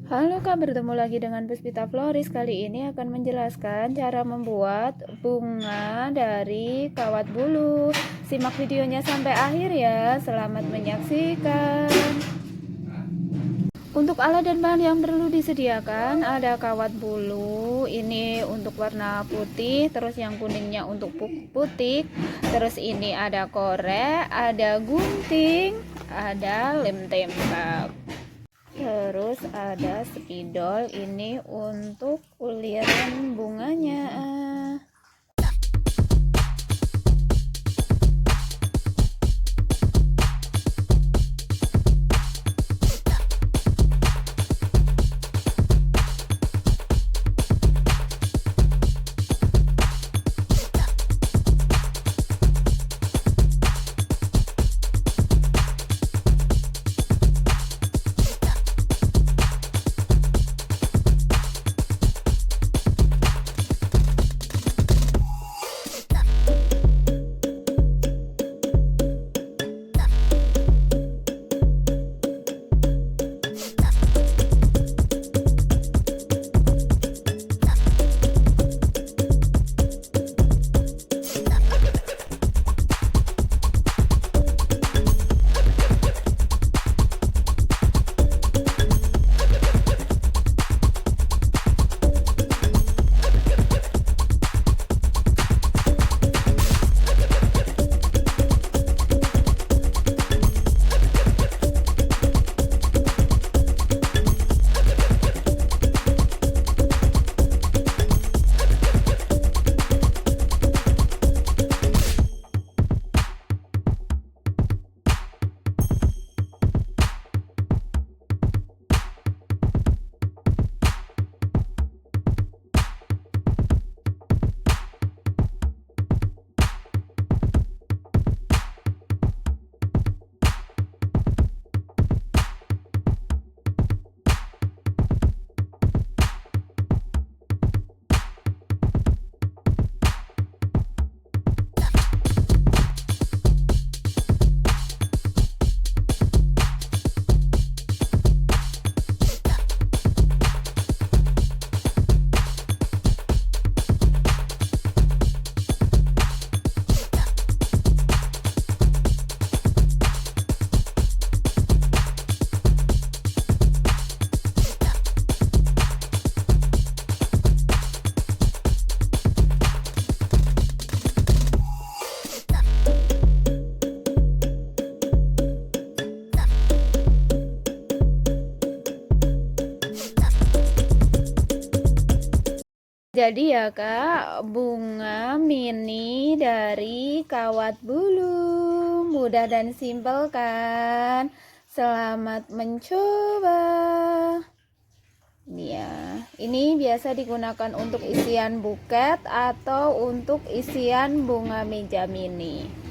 Halo Kak, bertemu lagi dengan Puspita Floris. Kali ini akan menjelaskan cara membuat bunga dari kawat bulu. Simak videonya sampai akhir ya. Selamat menyaksikan. Untuk alat dan bahan yang perlu disediakan ada kawat bulu, ini untuk warna putih, terus yang kuningnya untuk putih, terus ini ada korek, ada gunting, ada lem tembak. Terus ada spidol, ini untuk uliran bunganya. Jadi ya Kak, bunga mini dari kawat bulu. Mudah dan simpel kan? Selamat mencoba. Ini ya, ini biasa digunakan untuk isian buket atau untuk isian bunga meja mini.